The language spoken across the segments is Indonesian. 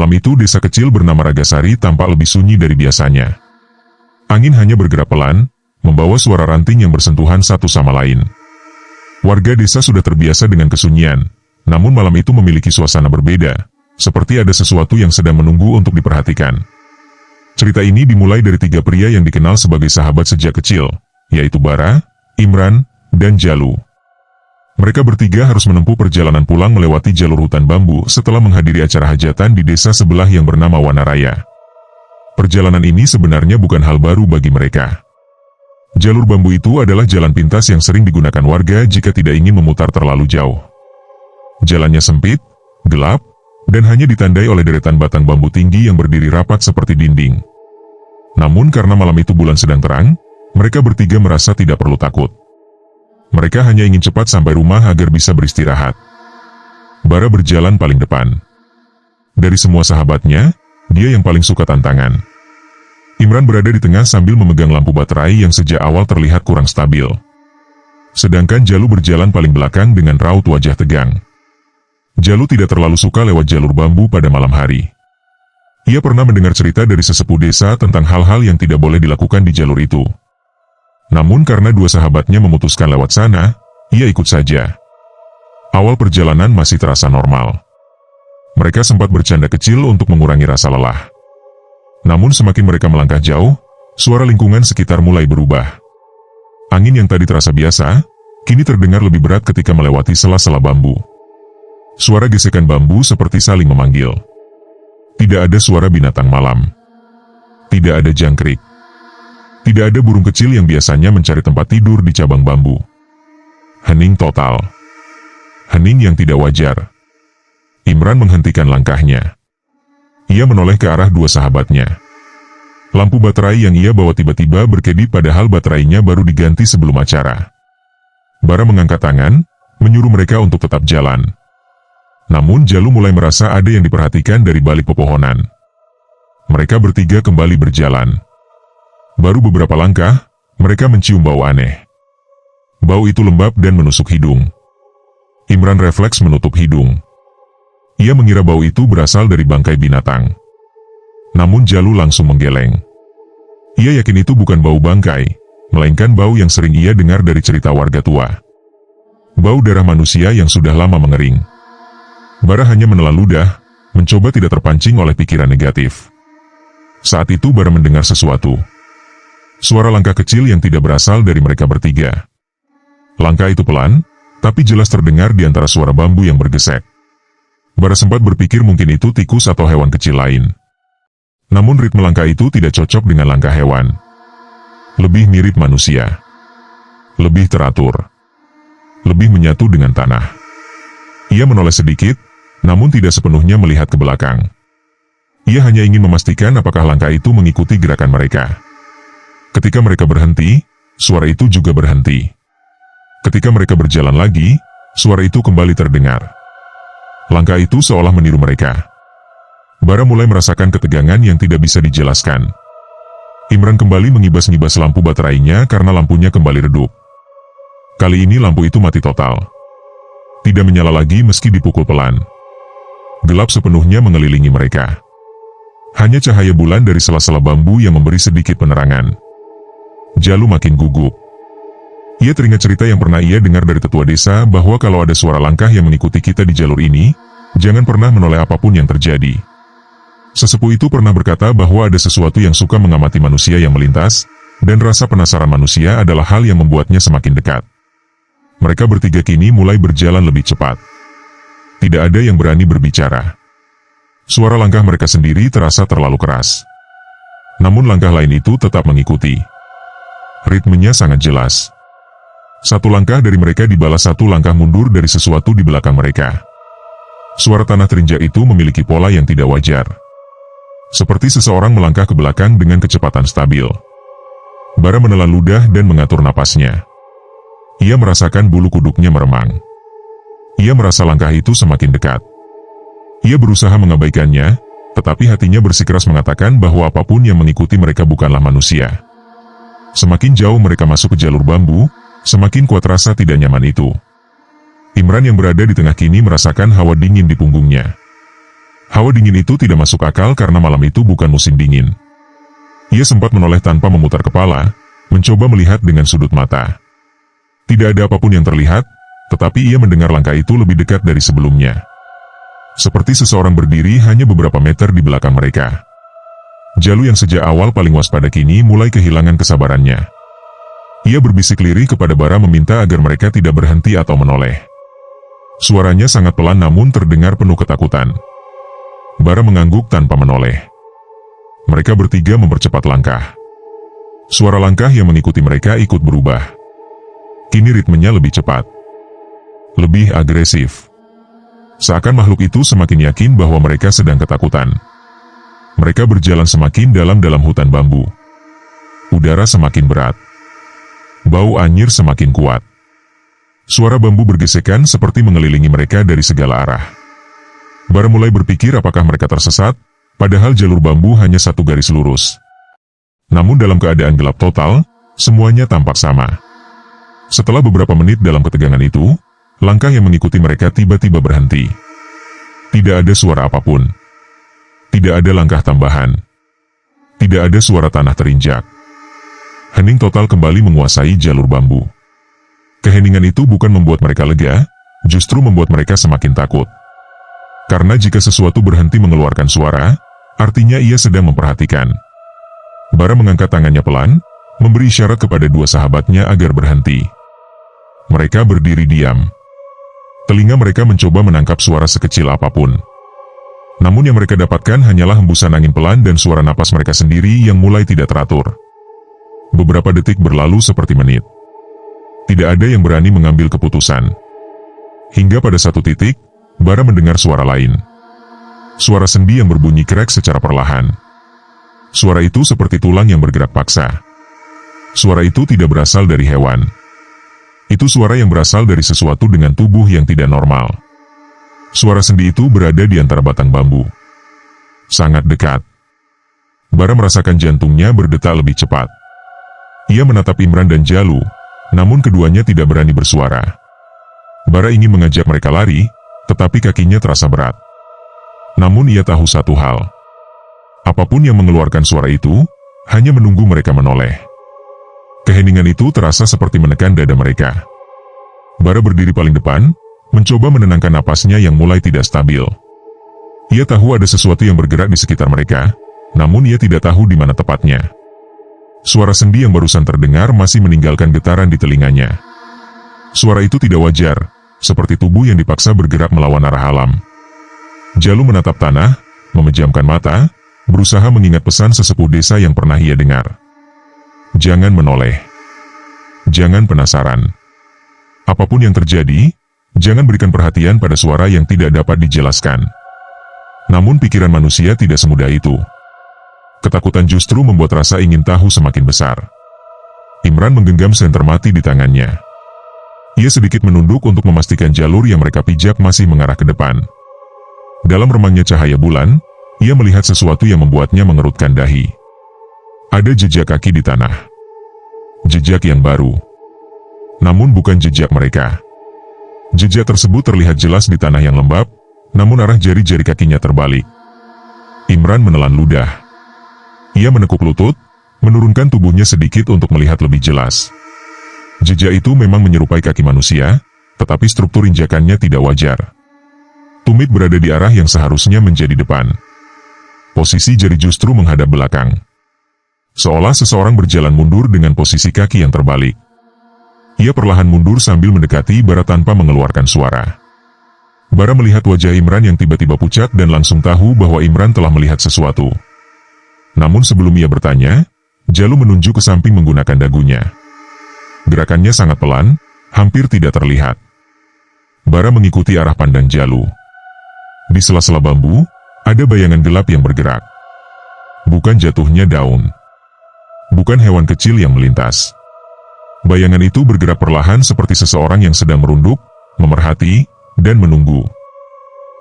Malam itu desa kecil bernama Ragasari tampak lebih sunyi dari biasanya. Angin hanya bergerak pelan, membawa suara ranting yang bersentuhan satu sama lain. Warga desa sudah terbiasa dengan kesunyian, namun malam itu memiliki suasana berbeda, seperti ada sesuatu yang sedang menunggu untuk diperhatikan. Cerita ini dimulai dari 3 pria yang dikenal sebagai sahabat sejak kecil, yaitu Bara, Imran, dan Jalu. Mereka bertiga harus menempuh perjalanan pulang melewati jalur hutan bambu setelah menghadiri acara hajatan di desa sebelah yang bernama Wanaraya. Perjalanan ini sebenarnya bukan hal baru bagi mereka. Jalur bambu itu adalah jalan pintas yang sering digunakan warga jika tidak ingin memutar terlalu jauh. Jalannya sempit, gelap, dan hanya ditandai oleh deretan batang bambu tinggi yang berdiri rapat seperti dinding. Namun karena malam itu bulan sedang terang, mereka bertiga merasa tidak perlu takut. Mereka hanya ingin cepat sampai rumah agar bisa beristirahat. Bara berjalan paling depan. Dari semua sahabatnya, dia yang paling suka tantangan. Imran berada di tengah sambil memegang lampu baterai yang sejak awal terlihat kurang stabil. Sedangkan Jalu berjalan paling belakang dengan raut wajah tegang. Jalu tidak terlalu suka lewat jalur bambu pada malam hari. Ia pernah mendengar cerita dari sesepuh desa tentang hal-hal yang tidak boleh dilakukan di jalur itu. Namun karena 2 sahabatnya memutuskan lewat sana, ia ikut saja. Awal perjalanan masih terasa normal. Mereka sempat bercanda kecil untuk mengurangi rasa lelah. Namun semakin mereka melangkah jauh, suara lingkungan sekitar mulai berubah. Angin yang tadi terasa biasa, kini terdengar lebih berat ketika melewati sela-sela bambu. Suara gesekan bambu seperti saling memanggil. Tidak ada suara binatang malam. Tidak ada jangkrik. Tidak ada burung kecil yang biasanya mencari tempat tidur di cabang bambu. Hening total. Hening yang tidak wajar. Imran menghentikan langkahnya. Ia menoleh ke arah 2 sahabatnya. Lampu baterai yang ia bawa tiba-tiba berkedip padahal baterainya baru diganti sebelum acara. Bara mengangkat tangan, menyuruh mereka untuk tetap jalan. Namun Jalu mulai merasa ada yang diperhatikan dari balik pepohonan. Mereka bertiga kembali berjalan. Baru beberapa langkah, mereka mencium bau aneh. Bau itu lembab dan menusuk hidung. Imran refleks menutup hidung. Ia mengira bau itu berasal dari bangkai binatang. Namun Jalu langsung menggeleng. Ia yakin itu bukan bau bangkai, melainkan bau yang sering ia dengar dari cerita warga tua. Bau darah manusia yang sudah lama mengering. Bara hanya menelan ludah, mencoba tidak terpancing oleh pikiran negatif. Saat itu Bara mendengar sesuatu. Suara langkah kecil yang tidak berasal dari mereka bertiga. Langkah itu pelan, tapi jelas terdengar di antara suara bambu yang bergesek. Bara sempat berpikir mungkin itu tikus atau hewan kecil lain. Namun ritme langkah itu tidak cocok dengan langkah hewan. Lebih mirip manusia. Lebih teratur. Lebih menyatu dengan tanah. Ia menoleh sedikit, namun tidak sepenuhnya melihat ke belakang. Ia hanya ingin memastikan apakah langkah itu mengikuti gerakan mereka. Ketika mereka berhenti, suara itu juga berhenti. Ketika mereka berjalan lagi, suara itu kembali terdengar. Langkah itu seolah meniru mereka. Bara mulai merasakan ketegangan yang tidak bisa dijelaskan. Imran kembali mengibas-ngibas lampu baterainya karena lampunya kembali redup. Kali ini lampu itu mati total. Tidak menyala lagi meski dipukul pelan. Gelap sepenuhnya mengelilingi mereka. Hanya cahaya bulan dari sela-sela bambu yang memberi sedikit penerangan. Jalu makin gugup. Ia teringat cerita yang pernah ia dengar dari tetua desa bahwa kalau ada suara langkah yang mengikuti kita di jalur ini, jangan pernah menoleh apapun yang terjadi. Sesepuh itu pernah berkata bahwa ada sesuatu yang suka mengamati manusia yang melintas, dan rasa penasaran manusia adalah hal yang membuatnya semakin dekat. Mereka bertiga kini mulai berjalan lebih cepat. Tidak ada yang berani berbicara. Suara langkah mereka sendiri terasa terlalu keras. Namun langkah lain itu tetap mengikuti. Ritmenya sangat jelas. Satu langkah dari mereka dibalas satu langkah mundur dari sesuatu di belakang mereka. Suara tanah terinjak itu memiliki pola yang tidak wajar. Seperti seseorang melangkah ke belakang dengan kecepatan stabil. Bara menelan ludah dan mengatur napasnya. Ia merasakan bulu kuduknya meremang. Ia merasa langkah itu semakin dekat. Ia berusaha mengabaikannya, tetapi hatinya bersikeras mengatakan bahwa apapun yang mengikuti mereka bukanlah manusia. Semakin jauh mereka masuk ke jalur bambu, semakin kuat rasa tidak nyaman itu. Imran yang berada di tengah kini merasakan hawa dingin di punggungnya. Hawa dingin itu tidak masuk akal karena malam itu bukan musim dingin. Ia sempat menoleh tanpa memutar kepala, mencoba melihat dengan sudut mata. Tidak ada apapun yang terlihat, tetapi ia mendengar langkah itu lebih dekat dari sebelumnya. Seperti seseorang berdiri hanya beberapa meter di belakang mereka. Jalu yang sejak awal paling waspada kini mulai kehilangan kesabarannya. Ia berbisik lirih kepada Bara meminta agar mereka tidak berhenti atau menoleh. Suaranya sangat pelan namun terdengar penuh ketakutan. Bara mengangguk tanpa menoleh. Mereka bertiga mempercepat langkah. Suara langkah yang mengikuti mereka ikut berubah. Kini ritmenya lebih cepat. Lebih agresif. Seakan makhluk itu semakin yakin bahwa mereka sedang ketakutan. Mereka berjalan semakin dalam hutan bambu. Udara semakin berat. Bau anyir semakin kuat. Suara bambu bergesekan seperti mengelilingi mereka dari segala arah. Bara mulai berpikir apakah mereka tersesat, padahal jalur bambu hanya satu garis lurus. Namun dalam keadaan gelap total, semuanya tampak sama. Setelah beberapa menit dalam ketegangan itu, langkah yang mengikuti mereka tiba-tiba berhenti. Tidak ada suara apapun. Tidak ada langkah tambahan. Tidak ada suara tanah terinjak. Hening total kembali menguasai jalur bambu. Keheningan itu bukan membuat mereka lega, justru membuat mereka semakin takut. Karena jika sesuatu berhenti mengeluarkan suara, artinya ia sedang memperhatikan. Bara mengangkat tangannya pelan, memberi isyarat kepada dua sahabatnya agar berhenti. Mereka berdiri diam. Telinga mereka mencoba menangkap suara sekecil apapun. Namun yang mereka dapatkan hanyalah hembusan angin pelan dan suara napas mereka sendiri yang mulai tidak teratur. Beberapa detik berlalu seperti menit. Tidak ada yang berani mengambil keputusan. Hingga pada satu titik, Bara mendengar suara lain. Suara sendi yang berbunyi krek secara perlahan. Suara itu seperti tulang yang bergerak paksa. Suara itu tidak berasal dari hewan. Itu suara yang berasal dari sesuatu dengan tubuh yang tidak normal. Suara sendi itu berada di antara batang bambu. Sangat dekat. Bara merasakan jantungnya berdetak lebih cepat. Ia menatap Imran dan Jalu, namun keduanya tidak berani bersuara. Bara ingin mengajak mereka lari, tetapi kakinya terasa berat. Namun ia tahu satu hal. Apapun yang mengeluarkan suara itu, hanya menunggu mereka menoleh. Keheningan itu terasa seperti menekan dada mereka. Bara berdiri paling depan, mencoba menenangkan napasnya yang mulai tidak stabil. Ia tahu ada sesuatu yang bergerak di sekitar mereka, namun ia tidak tahu di mana tepatnya. Suara sendi yang barusan terdengar masih meninggalkan getaran di telinganya. Suara itu tidak wajar, seperti tubuh yang dipaksa bergerak melawan arah alam. Jalu menatap tanah, memejamkan mata, berusaha mengingat pesan sesepuh desa yang pernah ia dengar. Jangan menoleh. Jangan penasaran. Apapun yang terjadi, jangan berikan perhatian pada suara yang tidak dapat dijelaskan. Namun pikiran manusia tidak semudah itu. Ketakutan justru membuat rasa ingin tahu semakin besar. Imran menggenggam senter mati di tangannya. Ia sedikit menunduk untuk memastikan jalur yang mereka pijak masih mengarah ke depan. Dalam remangnya cahaya bulan, ia melihat sesuatu yang membuatnya mengerutkan dahi. Ada jejak kaki di tanah. Jejak yang baru. Namun bukan jejak mereka. Jejak tersebut terlihat jelas di tanah yang lembab, namun arah jari-jari kakinya terbalik. Imran menelan ludah. Ia menekuk lutut, menurunkan tubuhnya sedikit untuk melihat lebih jelas. Jejak itu memang menyerupai kaki manusia, tetapi struktur injakannya tidak wajar. Tumit berada di arah yang seharusnya menjadi depan. Posisi jari justru menghadap belakang. Seolah seseorang berjalan mundur dengan posisi kaki yang terbalik. Ia perlahan mundur sambil mendekati Bara tanpa mengeluarkan suara. Bara melihat wajah Imran yang tiba-tiba pucat dan langsung tahu bahwa Imran telah melihat sesuatu. Namun sebelum ia bertanya, Jalu menunjuk ke samping menggunakan dagunya. Gerakannya sangat pelan, hampir tidak terlihat. Bara mengikuti arah pandang Jalu. Di sela-sela bambu, ada bayangan gelap yang bergerak. Bukan jatuhnya daun. Bukan hewan kecil yang melintas. Bayangan itu bergerak perlahan seperti seseorang yang sedang merunduk, memerhati, dan menunggu.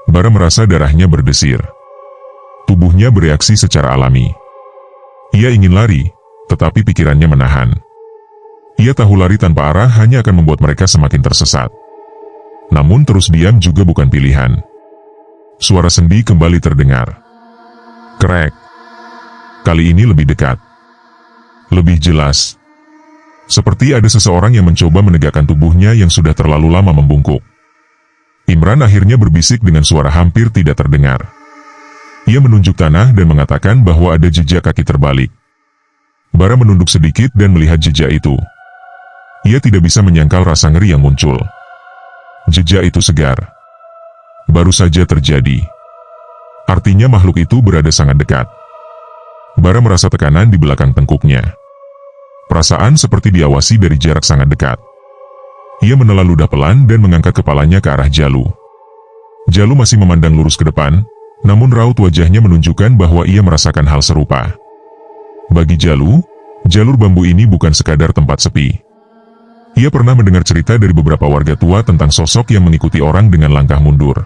Bara merasa darahnya berdesir. Tubuhnya bereaksi secara alami. Ia ingin lari, tetapi pikirannya menahan. Ia tahu lari tanpa arah hanya akan membuat mereka semakin tersesat. Namun terus diam juga bukan pilihan. Suara sendi kembali terdengar. Krek. Kali ini lebih dekat. Lebih jelas. Seperti ada seseorang yang mencoba menegakkan tubuhnya yang sudah terlalu lama membungkuk. Imran akhirnya berbisik dengan suara hampir tidak terdengar. Ia menunjuk tanah dan mengatakan bahwa ada jejak kaki terbalik. Bara menunduk sedikit dan melihat jejak itu. Ia tidak bisa menyangkal rasa ngeri yang muncul. Jejak itu segar. Baru saja terjadi. Artinya makhluk itu berada sangat dekat. Bara merasa tekanan di belakang tengkuknya. Perasaan seperti diawasi dari jarak sangat dekat. Ia menelan ludah pelan dan mengangkat kepalanya ke arah Jalu. Jalu masih memandang lurus ke depan, namun raut wajahnya menunjukkan bahwa ia merasakan hal serupa. Bagi Jalu, jalur bambu ini bukan sekadar tempat sepi. Ia pernah mendengar cerita dari beberapa warga tua tentang sosok yang mengikuti orang dengan langkah mundur.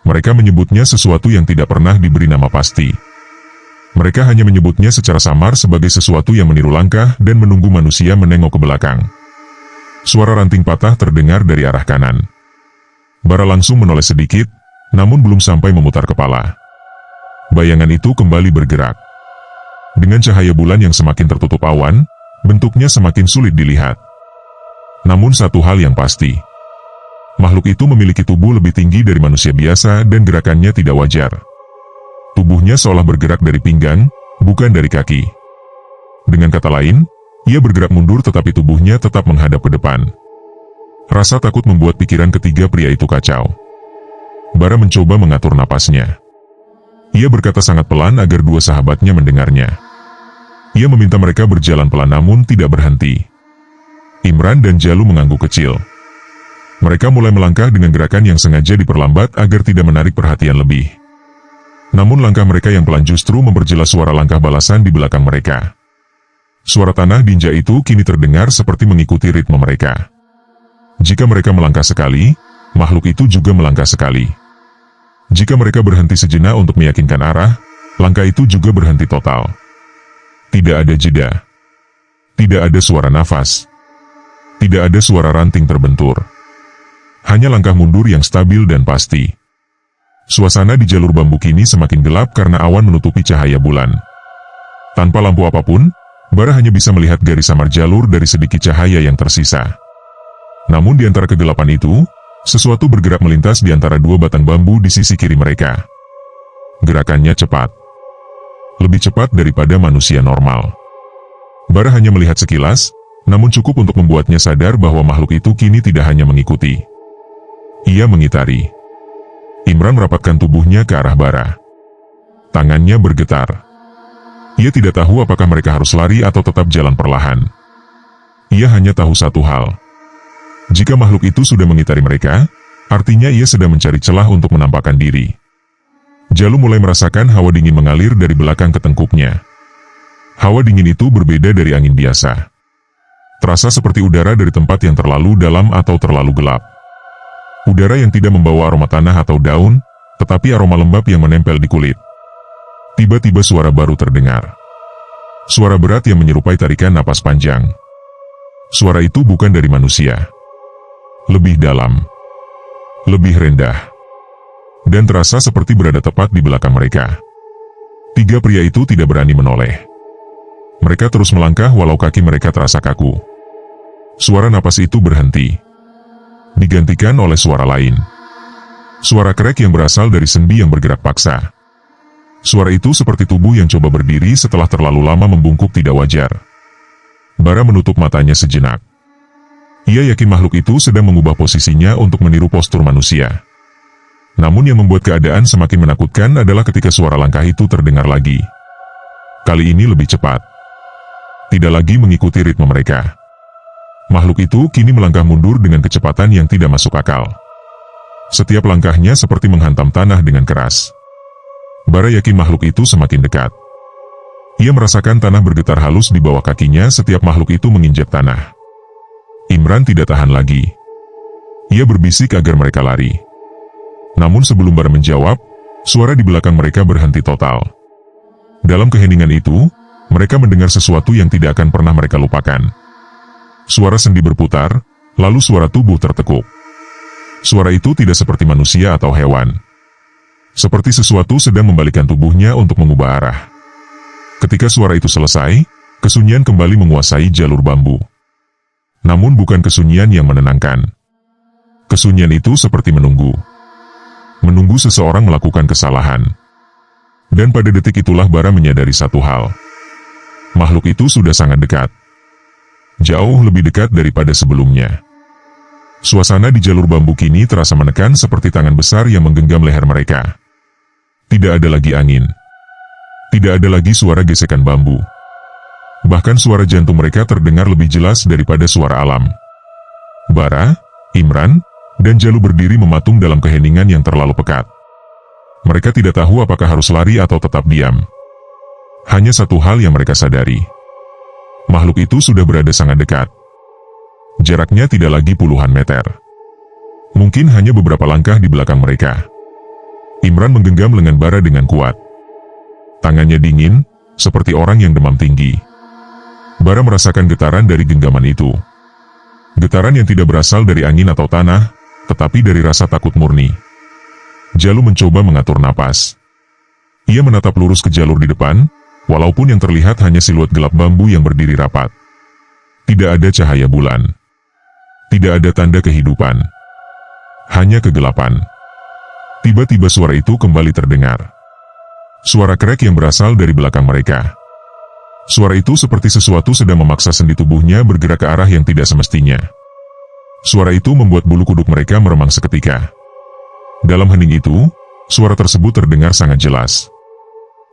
Mereka menyebutnya sesuatu yang tidak pernah diberi nama pasti. Mereka hanya menyebutnya secara samar sebagai sesuatu yang meniru langkah dan menunggu manusia menengok ke belakang. Suara ranting patah terdengar dari arah kanan. Bara langsung menoleh sedikit, namun belum sampai memutar kepala. Bayangan itu kembali bergerak. Dengan cahaya bulan yang semakin tertutup awan, bentuknya semakin sulit dilihat. Namun satu hal yang pasti. Makhluk itu memiliki tubuh lebih tinggi dari manusia biasa dan gerakannya tidak wajar. Tubuhnya seolah bergerak dari pinggang, bukan dari kaki. Dengan kata lain, ia bergerak mundur tetapi tubuhnya tetap menghadap ke depan. Rasa takut membuat pikiran ketiga pria itu kacau. Bara mencoba mengatur napasnya. Ia berkata sangat pelan agar dua sahabatnya mendengarnya. Ia meminta mereka berjalan pelan namun tidak berhenti. Imran dan Jalu mengangguk kecil. Mereka mulai melangkah dengan gerakan yang sengaja diperlambat agar tidak menarik perhatian lebih. Namun langkah mereka yang pelan justru memperjelas suara langkah balasan di belakang mereka. Suara tanah diinjak itu kini terdengar seperti mengikuti ritme mereka. Jika mereka melangkah sekali, makhluk itu juga melangkah sekali. Jika mereka berhenti sejenak untuk meyakinkan arah, langkah itu juga berhenti total. Tidak ada jeda. Tidak ada suara nafas. Tidak ada suara ranting terbentur. Hanya langkah mundur yang stabil dan pasti. Suasana di jalur bambu kini semakin gelap karena awan menutupi cahaya bulan. Tanpa lampu apapun, Bara hanya bisa melihat garis samar jalur dari sedikit cahaya yang tersisa. Namun di antara kegelapan itu, sesuatu bergerak melintas di antara dua batang bambu di sisi kiri mereka. Gerakannya cepat. Lebih cepat daripada manusia normal. Bara hanya melihat sekilas, namun cukup untuk membuatnya sadar bahwa makhluk itu kini tidak hanya mengikuti. Ia mengitari. Imran merapatkan tubuhnya ke arah Bara. Tangannya bergetar. Ia tidak tahu apakah mereka harus lari atau tetap jalan perlahan. Ia hanya tahu satu hal. Jika makhluk itu sudah mengitari mereka, artinya ia sedang mencari celah untuk menampakkan diri. Jalu mulai merasakan hawa dingin mengalir dari belakang ke tengkuknya. Hawa dingin itu berbeda dari angin biasa. Terasa seperti udara dari tempat yang terlalu dalam atau terlalu gelap. Udara yang tidak membawa aroma tanah atau daun, tetapi aroma lembab yang menempel di kulit. Tiba-tiba suara baru terdengar. Suara berat yang menyerupai tarikan napas panjang. Suara itu bukan dari manusia. Lebih dalam. Lebih rendah. Dan terasa seperti berada tepat di belakang mereka. Tiga pria itu tidak berani menoleh. Mereka terus melangkah walau kaki mereka terasa kaku. Suara napas itu berhenti. Digantikan oleh suara lain. Suara krek yang berasal dari sendi yang bergerak paksa. Suara itu seperti tubuh yang coba berdiri setelah terlalu lama membungkuk tidak wajar. Bara menutup matanya sejenak. Ia yakin makhluk itu sedang mengubah posisinya untuk meniru postur manusia. Namun yang membuat keadaan semakin menakutkan adalah ketika suara langkah itu terdengar lagi. Kali ini lebih cepat. Tidak lagi mengikuti ritme mereka. Makhluk itu kini melangkah mundur dengan kecepatan yang tidak masuk akal. Setiap langkahnya seperti menghantam tanah dengan keras. Bara yakin makhluk itu semakin dekat. Ia merasakan tanah bergetar halus di bawah kakinya setiap makhluk itu menginjak tanah. Imran tidak tahan lagi. Ia berbisik agar mereka lari. Namun sebelum Bara menjawab, suara di belakang mereka berhenti total. Dalam keheningan itu, mereka mendengar sesuatu yang tidak akan pernah mereka lupakan. Suara sendi berputar, lalu suara tubuh tertekuk. Suara itu tidak seperti manusia atau hewan. seperti sesuatu sedang membalikan tubuhnya untuk mengubah arah. Ketika suara itu selesai, kesunyian kembali menguasai jalur bambu. Namun bukan kesunyian yang menenangkan. Kesunyian itu seperti menunggu. Menunggu seseorang melakukan kesalahan. Dan pada detik itulah Bara menyadari satu hal. Makhluk itu sudah sangat dekat. Jauh lebih dekat daripada sebelumnya. Suasana di jalur bambu kini terasa menekan seperti tangan besar yang menggenggam leher mereka. Tidak ada lagi angin. Tidak ada lagi suara gesekan bambu. Bahkan suara jantung mereka terdengar lebih jelas daripada suara alam. Bara, Imran, dan Jalu berdiri mematung dalam keheningan yang terlalu pekat. Mereka tidak tahu apakah harus lari atau tetap diam. Hanya satu hal yang mereka sadari. Makhluk itu sudah berada sangat dekat. Jaraknya tidak lagi puluhan meter. Mungkin hanya beberapa langkah di belakang mereka. Imran menggenggam lengan Bara dengan kuat. Tangannya dingin, seperti orang yang demam tinggi. Bara merasakan getaran dari genggaman itu. Getaran yang tidak berasal dari angin atau tanah, tetapi dari rasa takut murni. Jalu mencoba mengatur napas. Ia menatap lurus ke jalur di depan, walaupun yang terlihat hanya siluet gelap bambu yang berdiri rapat. Tidak ada cahaya bulan. Tidak ada tanda kehidupan. Hanya kegelapan. Tiba-tiba suara itu kembali terdengar. Suara krek yang berasal dari belakang mereka. Suara itu seperti sesuatu sedang memaksa sendi tubuhnya bergerak ke arah yang tidak semestinya. Suara itu membuat bulu kuduk mereka meremang seketika. Dalam hening itu, suara tersebut terdengar sangat jelas.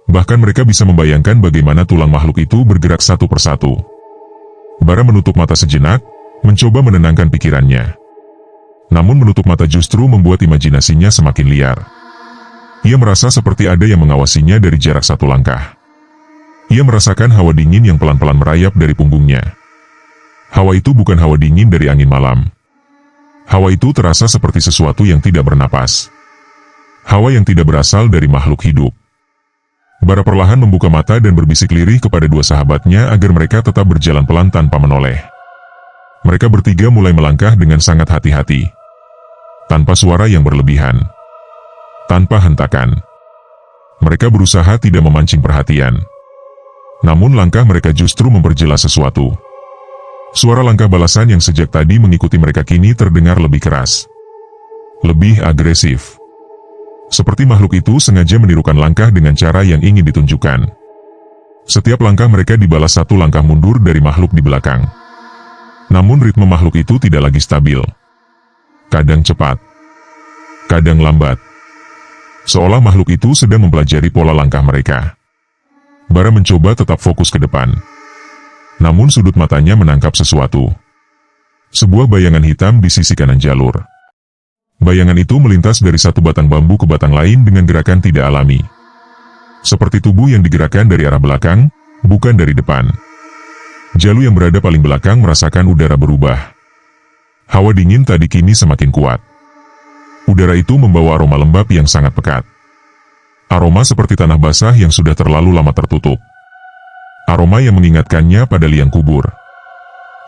Bahkan mereka bisa membayangkan bagaimana tulang makhluk itu bergerak satu persatu. Bara menutup mata sejenak, mencoba menenangkan pikirannya. Namun menutup mata justru membuat imajinasinya semakin liar. Ia merasa seperti ada yang mengawasinya dari jarak satu langkah. Ia merasakan hawa dingin yang pelan-pelan merayap dari punggungnya. Hawa itu bukan hawa dingin dari angin malam. Hawa itu terasa seperti sesuatu yang tidak bernapas. Hawa yang tidak berasal dari makhluk hidup. Bara perlahan membuka mata dan berbisik lirih kepada dua sahabatnya agar mereka tetap berjalan pelan tanpa menoleh. Mereka bertiga mulai melangkah dengan sangat hati-hati. Tanpa suara yang berlebihan. Tanpa hentakan. Mereka berusaha tidak memancing perhatian. Namun langkah mereka justru memperjelas sesuatu. Suara langkah balasan yang sejak tadi mengikuti mereka kini terdengar lebih keras. Lebih agresif. Seperti makhluk itu sengaja menirukan langkah dengan cara yang ingin ditunjukkan. Setiap langkah mereka dibalas satu langkah mundur dari makhluk di belakang. Namun ritme makhluk itu tidak lagi stabil. Kadang cepat. Kadang lambat. Seolah makhluk itu sedang mempelajari pola langkah mereka. Bara mencoba tetap fokus ke depan. Namun sudut matanya menangkap sesuatu. Sebuah bayangan hitam di sisi kanan jalur. Bayangan itu melintas dari satu batang bambu ke batang lain dengan gerakan tidak alami. Seperti tubuh yang digerakkan dari arah belakang, bukan dari depan. Jalu yang berada paling belakang merasakan udara berubah. Hawa dingin tadi kini semakin kuat. Udara itu membawa aroma lembab yang sangat pekat. Aroma seperti tanah basah yang sudah terlalu lama tertutup. Aroma yang mengingatkannya pada liang kubur.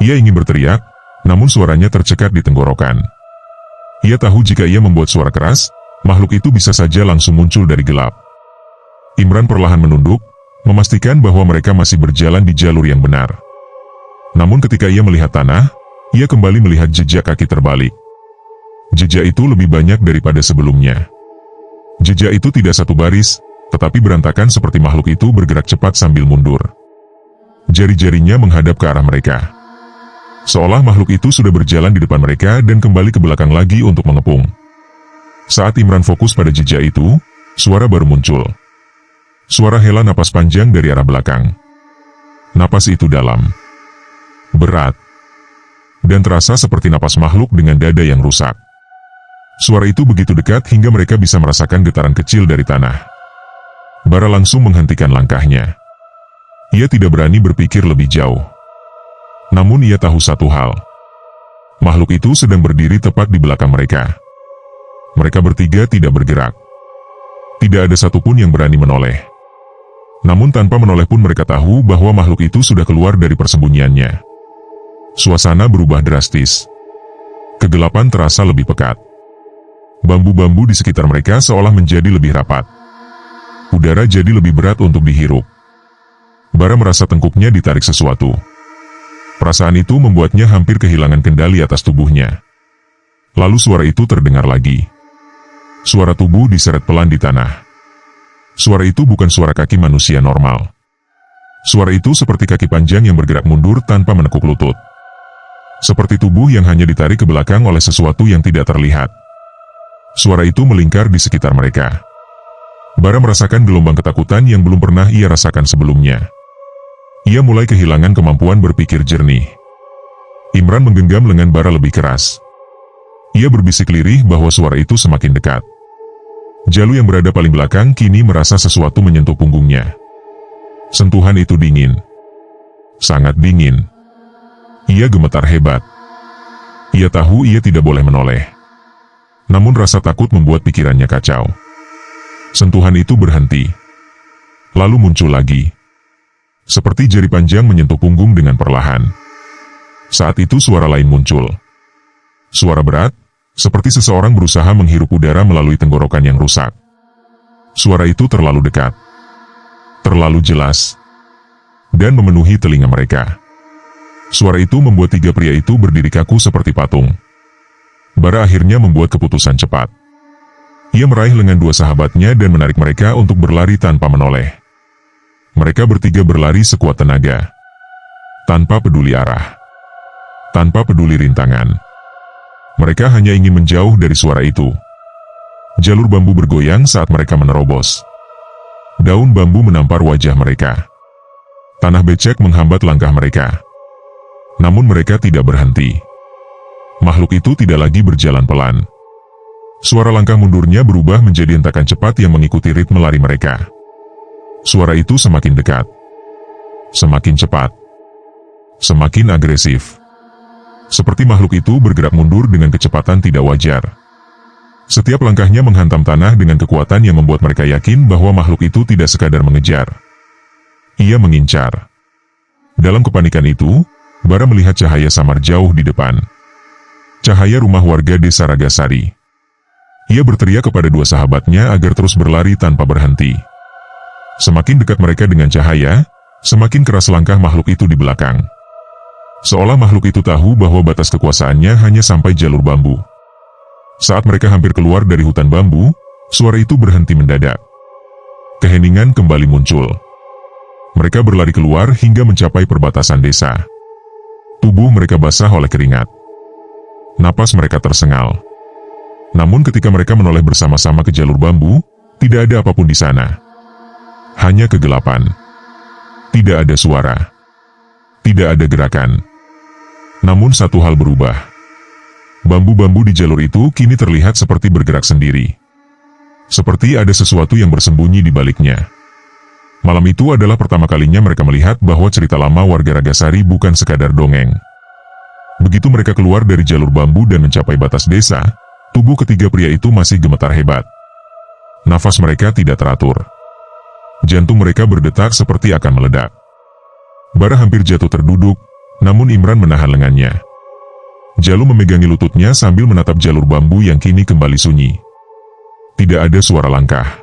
Ia ingin berteriak, namun suaranya tercekat di tenggorokan. Ia tahu jika ia membuat suara keras, makhluk itu bisa saja langsung muncul dari gelap. Imran perlahan menunduk, memastikan bahwa mereka masih berjalan di jalur yang benar. Namun ketika ia melihat tanah, ia kembali melihat jejak kaki terbalik. Jejak itu lebih banyak daripada sebelumnya. Jejak itu tidak satu baris, tetapi berantakan seperti makhluk itu bergerak cepat sambil mundur. Jari-jarinya menghadap ke arah mereka. Seolah makhluk itu sudah berjalan di depan mereka dan kembali ke belakang lagi untuk mengepung. Saat Imran fokus pada jejak itu, suara baru muncul. Suara hela napas panjang dari arah belakang. Napas itu dalam, berat, dan terasa seperti napas makhluk dengan dada yang rusak. Suara itu begitu dekat hingga mereka bisa merasakan getaran kecil dari tanah. Bara langsung menghentikan langkahnya. Ia tidak berani berpikir lebih jauh. Namun ia tahu satu hal. Makhluk itu sedang berdiri tepat di belakang mereka. Mereka bertiga tidak bergerak. Tidak ada satupun yang berani menoleh. Namun tanpa menoleh pun mereka tahu bahwa makhluk itu sudah keluar dari persembunyiannya. Suasana berubah drastis. Kegelapan terasa lebih pekat. Bambu-bambu di sekitar mereka seolah menjadi lebih rapat. Udara jadi lebih berat untuk dihirup. Bara merasa tengkuknya ditarik sesuatu. Perasaan itu membuatnya hampir kehilangan kendali atas tubuhnya. Lalu suara itu terdengar lagi. Suara tubuh diseret pelan di tanah. Suara itu bukan suara kaki manusia normal. Suara itu seperti kaki panjang yang bergerak mundur tanpa menekuk lutut. Seperti tubuh yang hanya ditarik ke belakang oleh sesuatu yang tidak terlihat. Suara itu melingkar di sekitar mereka. Bara merasakan gelombang ketakutan yang belum pernah ia rasakan sebelumnya. Ia mulai kehilangan kemampuan berpikir jernih. Imran menggenggam lengan Bara lebih keras. Ia berbisik lirih bahwa suara itu semakin dekat. Jalu yang berada paling belakang kini merasa sesuatu menyentuh punggungnya. Sentuhan itu dingin. Sangat dingin. Ia gemetar hebat. Ia tahu ia tidak boleh menoleh. Namun rasa takut membuat pikirannya kacau. Sentuhan itu berhenti. Lalu muncul lagi. Seperti jari panjang menyentuh punggung dengan perlahan. Saat itu suara lain muncul. Suara berat, seperti seseorang berusaha menghirup udara melalui tenggorokan yang rusak. Suara itu terlalu dekat. Terlalu jelas. Dan memenuhi telinga mereka. Suara itu membuat tiga pria itu berdiri kaku seperti patung. Bara akhirnya membuat keputusan cepat. Ia meraih lengan dua sahabatnya dan menarik mereka untuk berlari tanpa menoleh. Mereka bertiga berlari sekuat tenaga. Tanpa peduli arah. Tanpa peduli rintangan. Mereka hanya ingin menjauh dari suara itu. Jalur bambu bergoyang saat mereka menerobos. Daun bambu menampar wajah mereka. Tanah becek menghambat langkah mereka. Namun mereka tidak berhenti. Makhluk itu tidak lagi berjalan pelan. Suara langkah mundurnya berubah menjadi hentakan cepat yang mengikuti ritme lari mereka. Suara itu semakin dekat. Semakin cepat. Semakin agresif. Seperti makhluk itu bergerak mundur dengan kecepatan tidak wajar. Setiap langkahnya menghantam tanah dengan kekuatan yang membuat mereka yakin bahwa makhluk itu tidak sekadar mengejar. Ia mengincar. Dalam kepanikan itu, Bara melihat cahaya samar jauh di depan. Cahaya rumah warga desa Ragasari. Ia berteriak kepada dua sahabatnya agar terus berlari tanpa berhenti. Semakin dekat mereka dengan cahaya, semakin keras langkah makhluk itu di belakang. Seolah makhluk itu tahu bahwa batas kekuasaannya hanya sampai jalur bambu. Saat mereka hampir keluar dari hutan bambu, suara itu berhenti mendadak. Keheningan kembali muncul. Mereka berlari keluar hingga mencapai perbatasan desa. Tubuh mereka basah oleh keringat. Napas mereka tersengal. Namun ketika mereka menoleh bersama-sama ke jalur bambu, tidak ada apapun di sana. Hanya kegelapan. Tidak ada suara. Tidak ada gerakan. Namun satu hal berubah. Bambu-bambu di jalur itu kini terlihat seperti bergerak sendiri. Seperti ada sesuatu yang bersembunyi di baliknya. Malam itu adalah pertama kalinya mereka melihat bahwa cerita lama warga Ragasari bukan sekadar dongeng. Begitu mereka keluar dari jalur bambu dan mencapai batas desa, tubuh ketiga pria itu masih gemetar hebat. Nafas mereka tidak teratur. Jantung mereka berdetak seperti akan meledak. Bara hampir jatuh terduduk, namun Imran menahan lengannya. Jalu memegangi lututnya sambil menatap jalur bambu yang kini kembali sunyi. Tidak ada suara langkah.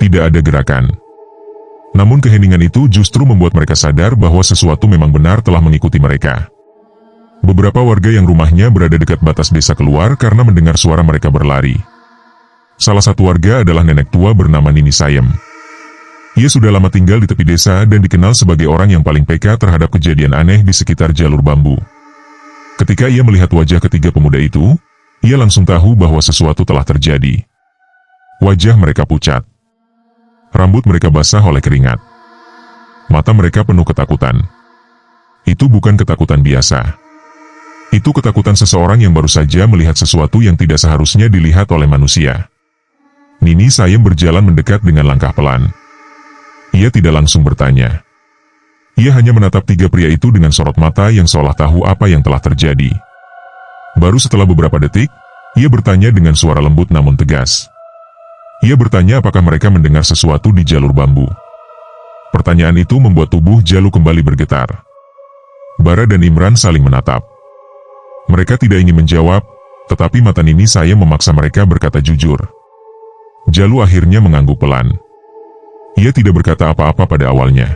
Tidak ada gerakan. Namun keheningan itu justru membuat mereka sadar bahwa sesuatu memang benar telah mengikuti mereka. Beberapa warga yang rumahnya berada dekat batas desa keluar karena mendengar suara mereka berlari. Salah satu warga adalah nenek tua bernama Nini Sayem. Ia sudah lama tinggal di tepi desa dan dikenal sebagai orang yang paling peka terhadap kejadian aneh di sekitar jalur bambu. Ketika ia melihat wajah ketiga pemuda itu, ia langsung tahu bahwa sesuatu telah terjadi. Wajah mereka pucat. Rambut mereka basah oleh keringat. Mata mereka penuh ketakutan. Itu bukan ketakutan biasa. Itu ketakutan seseorang yang baru saja melihat sesuatu yang tidak seharusnya dilihat oleh manusia. Nini Sayem berjalan mendekat dengan langkah pelan. Ia tidak langsung bertanya. Ia hanya menatap tiga pria itu dengan sorot mata yang seolah tahu apa yang telah terjadi. Baru setelah beberapa detik, ia bertanya dengan suara lembut namun tegas. Ia bertanya apakah mereka mendengar sesuatu di jalur bambu. Pertanyaan itu membuat tubuh Jalu kembali bergetar. Bara dan Imran saling menatap. Mereka tidak ingin menjawab, Tetapi mata Nini Sayem memaksa mereka berkata jujur. Jalu akhirnya mengangguk pelan. Ia tidak berkata apa-apa pada awalnya.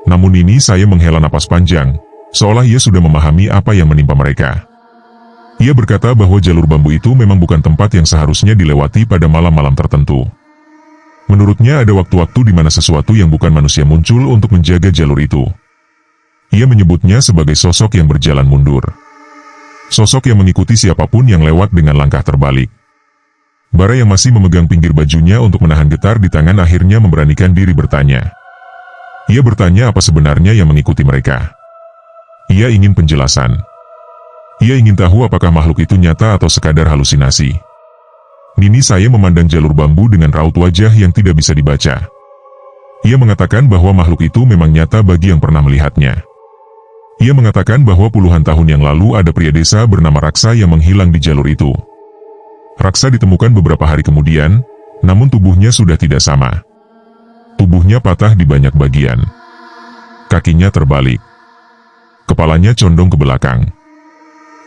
Namun Nini Sayem menghela napas panjang, seolah ia sudah memahami apa yang menimpa mereka. Ia berkata bahwa jalur bambu itu memang bukan tempat yang seharusnya dilewati pada malam-malam tertentu. Menurutnya ada waktu-waktu di mana sesuatu yang bukan manusia muncul untuk menjaga jalur itu. Ia menyebutnya sebagai sosok yang berjalan mundur. Sosok yang mengikuti siapapun yang lewat dengan langkah terbalik. Bara yang masih memegang pinggir bajunya untuk menahan getar di tangan akhirnya memberanikan diri bertanya. Ia bertanya apa sebenarnya yang mengikuti mereka. Ia ingin penjelasan. Ia ingin tahu apakah makhluk itu nyata atau sekadar halusinasi. Nini Sayem memandang jalur bambu dengan raut wajah yang tidak bisa dibaca. Ia mengatakan bahwa makhluk itu memang nyata bagi yang pernah melihatnya. Ia mengatakan bahwa puluhan tahun yang lalu ada pria desa bernama Raksa yang menghilang di jalur itu. Raksa ditemukan beberapa hari kemudian, namun tubuhnya sudah tidak sama. Tubuhnya patah di banyak bagian. Kakinya terbalik. Kepalanya condong ke belakang.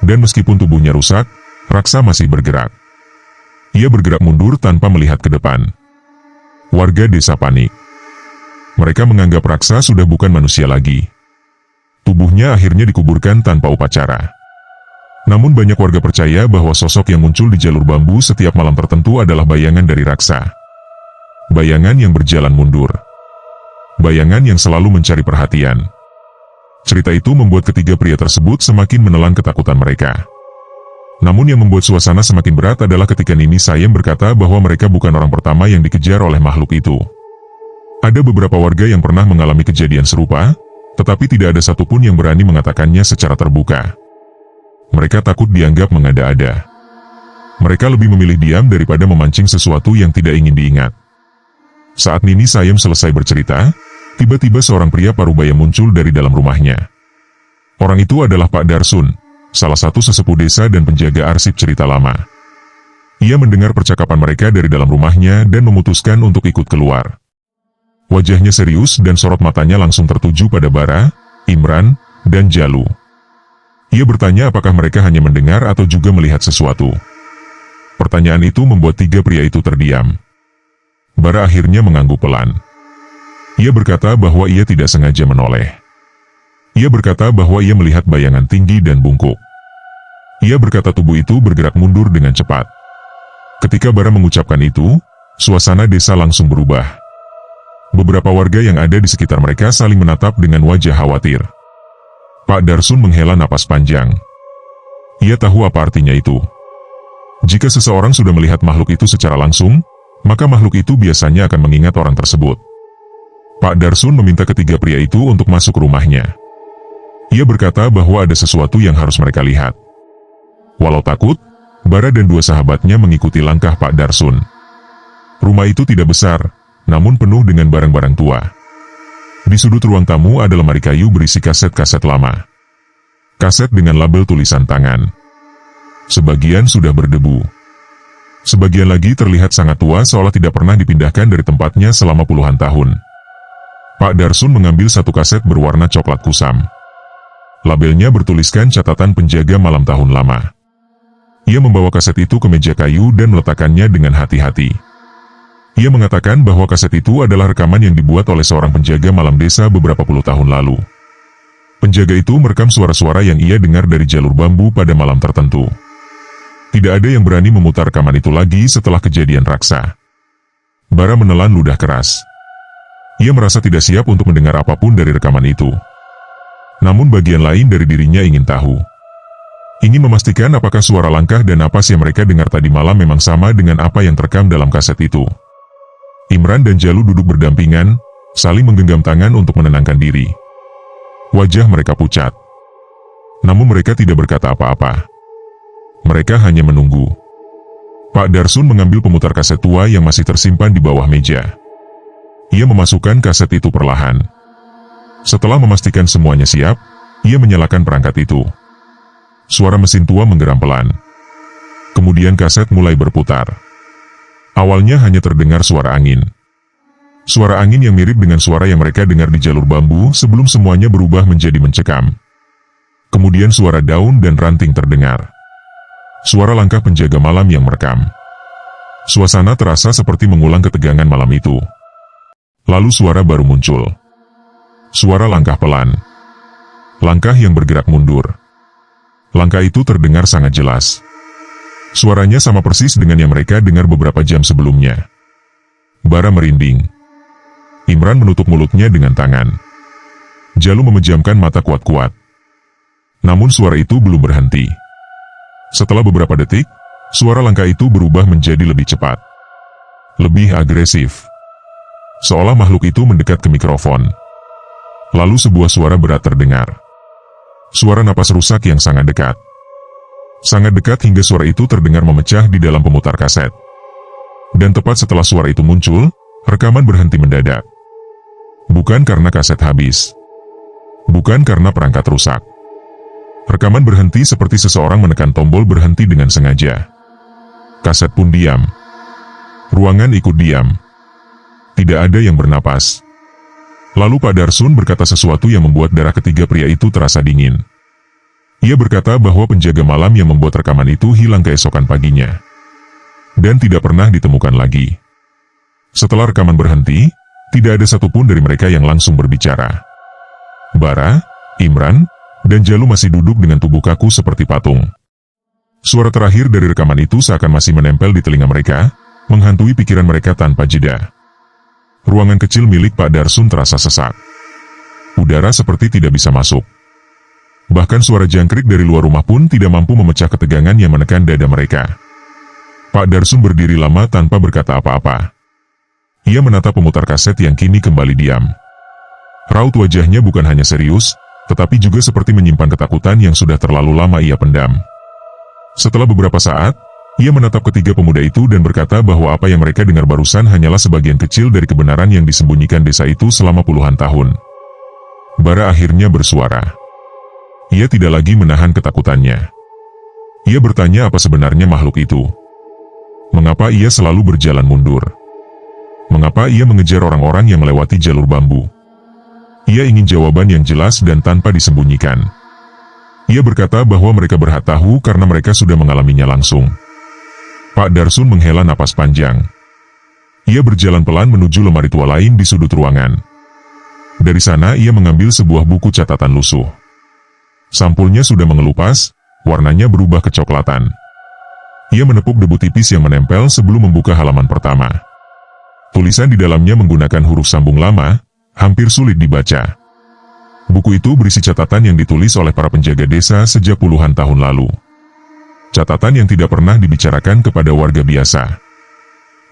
Dan meskipun tubuhnya rusak, Raksa masih bergerak. Ia bergerak mundur tanpa melihat ke depan. Warga desa panik. Mereka menganggap Raksa sudah bukan manusia lagi. Tubuhnya akhirnya dikuburkan tanpa upacara. Namun banyak warga percaya bahwa sosok yang muncul di jalur bambu setiap malam tertentu adalah bayangan dari Raksa. Bayangan yang berjalan mundur. Bayangan yang selalu mencari perhatian. Cerita itu membuat ketiga pria tersebut semakin menelan ketakutan mereka. Namun yang membuat suasana semakin berat adalah ketika Nini Sayem berkata bahwa mereka bukan orang pertama yang dikejar oleh makhluk itu. Ada beberapa warga yang pernah mengalami kejadian serupa, tetapi tidak ada satupun yang berani mengatakannya secara terbuka. Mereka takut dianggap mengada-ada. Mereka lebih memilih diam daripada memancing sesuatu yang tidak ingin diingat. Saat Nini Sayem selesai bercerita, tiba-tiba seorang pria parubaya muncul dari dalam rumahnya. Orang itu adalah Pak Darsun, salah satu sesepuh desa dan penjaga arsip cerita lama. Ia mendengar percakapan mereka dari dalam rumahnya dan memutuskan untuk ikut keluar. Wajahnya serius dan sorot matanya langsung tertuju pada Bara, Imran, dan Jalu. Ia bertanya apakah mereka hanya mendengar atau juga melihat sesuatu. Pertanyaan itu membuat tiga pria itu terdiam. Bara akhirnya mengangguk pelan. Ia berkata bahwa ia tidak sengaja menoleh. Ia berkata bahwa ia melihat bayangan tinggi dan bungkuk. Ia berkata tubuh itu bergerak mundur dengan cepat. Ketika Bara mengucapkan itu, suasana desa langsung berubah. Beberapa warga yang ada di sekitar mereka saling menatap dengan wajah khawatir. Pak Darsun menghela napas panjang. Ia tahu apa artinya itu. Jika seseorang sudah melihat makhluk itu secara langsung, maka makhluk itu biasanya akan mengingat orang tersebut. Pak Darsun meminta ketiga pria itu untuk masuk ke rumahnya. Ia berkata bahwa ada sesuatu yang harus mereka lihat. Walau takut, Bara dan dua sahabatnya mengikuti langkah Pak Darsun. Rumah itu tidak besar, namun penuh dengan barang-barang tua. Di sudut ruang tamu ada lemari kayu berisi kaset-kaset lama. Kaset dengan label tulisan tangan. Sebagian sudah berdebu. Sebagian lagi terlihat sangat tua seolah tidak pernah dipindahkan dari tempatnya selama puluhan tahun. Pak Darsun mengambil satu kaset berwarna coklat kusam. Labelnya bertuliskan catatan penjaga malam tahun lama. Ia membawa kaset itu ke meja kayu dan meletakkannya dengan hati-hati. Ia mengatakan bahwa kaset itu adalah rekaman yang dibuat oleh seorang penjaga malam desa beberapa puluh tahun lalu. Penjaga itu merekam suara-suara yang ia dengar dari jalur bambu pada malam tertentu. Tidak ada yang berani memutar rekaman itu lagi setelah kejadian Raksa. Bara menelan ludah keras. Ia merasa tidak siap untuk mendengar apapun dari rekaman itu. Namun bagian lain dari dirinya ingin tahu. Ingin memastikan apakah suara langkah dan napas yang mereka dengar tadi malam memang sama dengan apa yang terekam dalam kaset itu. Imran dan Jalu duduk berdampingan, saling menggenggam tangan untuk menenangkan diri. Wajah mereka pucat. Namun mereka tidak berkata apa-apa. Mereka hanya menunggu. Pak Darsun mengambil pemutar kaset tua yang masih tersimpan di bawah meja. Ia memasukkan kaset itu perlahan. Setelah memastikan semuanya siap, ia menyalakan perangkat itu. Suara mesin tua menggeram pelan. Kemudian kaset mulai berputar. Awalnya hanya terdengar suara angin. Suara angin yang mirip dengan suara yang mereka dengar di jalur bambu sebelum semuanya berubah menjadi mencekam. Kemudian suara daun dan ranting terdengar. Suara langkah penjaga malam yang merekam. Suasana terasa seperti mengulang ketegangan malam itu. Lalu suara baru muncul. Suara langkah pelan. Langkah yang bergerak mundur. Langkah itu terdengar sangat jelas. Suaranya sama persis dengan yang mereka dengar beberapa jam sebelumnya. Bara merinding. Imran menutup mulutnya dengan tangan. Jalu memejamkan mata kuat-kuat. Namun suara itu belum berhenti. Setelah beberapa detik, suara langkah itu berubah menjadi lebih cepat. Lebih agresif. Seolah makhluk itu mendekat ke mikrofon. Lalu sebuah suara berat terdengar. Suara napas rusak yang sangat dekat. Sangat dekat hingga suara itu terdengar memecah di dalam pemutar kaset. Dan tepat setelah suara itu muncul, rekaman berhenti mendadak. Bukan karena kaset habis. Bukan karena perangkat rusak. Rekaman berhenti seperti seseorang menekan tombol berhenti dengan sengaja. Kaset pun diam. Ruangan ikut diam. Tidak ada yang bernapas. Lalu Pak Darsun berkata sesuatu yang membuat darah ketiga pria itu terasa dingin. Ia berkata bahwa penjaga malam yang membuat rekaman itu hilang keesokan paginya. Dan tidak pernah ditemukan lagi. Setelah rekaman berhenti, tidak ada satupun dari mereka yang langsung berbicara. Bara, Imran, dan Jalu masih duduk dengan tubuh kaku seperti patung. Suara terakhir dari rekaman itu seakan masih menempel di telinga mereka, menghantui pikiran mereka tanpa jeda. Ruangan kecil milik Pak Darsun terasa sesak. Udara seperti tidak bisa masuk. Bahkan suara jangkrik dari luar rumah pun tidak mampu memecah ketegangan yang menekan dada mereka. Pak Darsun berdiri lama tanpa berkata apa-apa. Ia menatap pemutar kaset yang kini kembali diam. Raut wajahnya bukan hanya serius, tetapi juga seperti menyimpan ketakutan yang sudah terlalu lama ia pendam. Setelah beberapa saat, ia menatap ketiga pemuda itu dan berkata bahwa apa yang mereka dengar barusan hanyalah sebagian kecil dari kebenaran yang disembunyikan desa itu selama puluhan tahun. Bara akhirnya bersuara. Ia tidak lagi menahan ketakutannya. Ia bertanya apa sebenarnya makhluk itu. Mengapa ia selalu berjalan mundur? Mengapa ia mengejar orang-orang yang melewati jalur bambu? Ia ingin jawaban yang jelas dan tanpa disembunyikan. Ia berkata bahwa mereka berhak tahu karena mereka sudah mengalaminya langsung. Pak Darsun menghela napas panjang. Ia berjalan pelan menuju lemari tua lain di sudut ruangan. Dari sana ia mengambil sebuah buku catatan lusuh. Sampulnya sudah mengelupas, warnanya berubah kecoklatan. Ia menepuk debu tipis yang menempel sebelum membuka halaman pertama. Tulisan di dalamnya menggunakan huruf sambung lama, hampir sulit dibaca. Buku itu berisi catatan yang ditulis oleh para penjaga desa sejak puluhan tahun lalu. Catatan yang tidak pernah dibicarakan kepada warga biasa.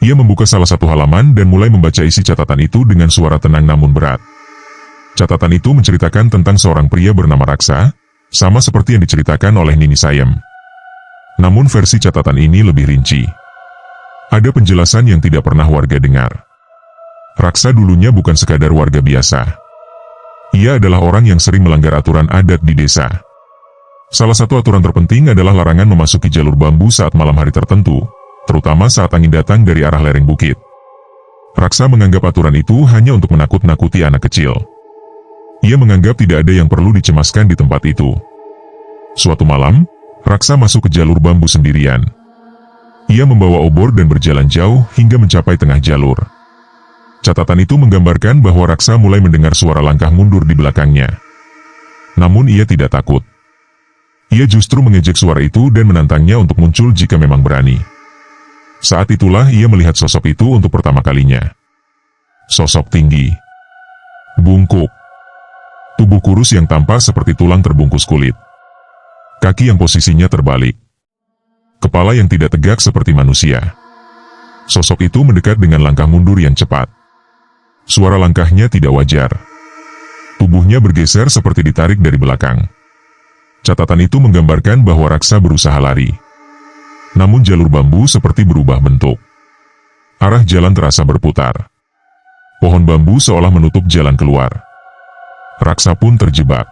Ia membuka salah satu halaman dan mulai membaca isi catatan itu dengan suara tenang namun berat. Catatan itu menceritakan tentang seorang pria bernama Raksa, sama seperti yang diceritakan oleh Nini Sayem. Namun versi catatan ini lebih rinci. Ada penjelasan yang tidak pernah warga dengar. Raksa dulunya bukan sekadar warga biasa. Ia adalah orang yang sering melanggar aturan adat di desa. Salah satu aturan terpenting adalah larangan memasuki jalur bambu saat malam hari tertentu, terutama saat angin datang dari arah lereng bukit. Raksa menganggap aturan itu hanya untuk menakut-nakuti anak kecil. Ia menganggap tidak ada yang perlu dicemaskan di tempat itu. Suatu malam, Raksa masuk ke jalur bambu sendirian. Ia membawa obor dan berjalan jauh hingga mencapai tengah jalur. Catatan itu menggambarkan bahwa Raksa mulai mendengar suara langkah mundur di belakangnya. Namun ia tidak takut. Ia justru mengejek suara itu dan menantangnya untuk muncul jika memang berani. Saat itulah ia melihat sosok itu untuk pertama kalinya. Sosok tinggi, bungkuk, tubuh kurus yang tampak seperti tulang terbungkus kulit. Kaki yang posisinya terbalik. Kepala yang tidak tegak seperti manusia. Sosok itu mendekat dengan langkah mundur yang cepat. Suara langkahnya tidak wajar. Tubuhnya bergeser seperti ditarik dari belakang. Catatan itu menggambarkan bahwa Raksa berusaha lari. Namun jalur bambu seperti berubah bentuk. Arah jalan terasa berputar. Pohon bambu seolah menutup jalan keluar. Raksa pun terjebak.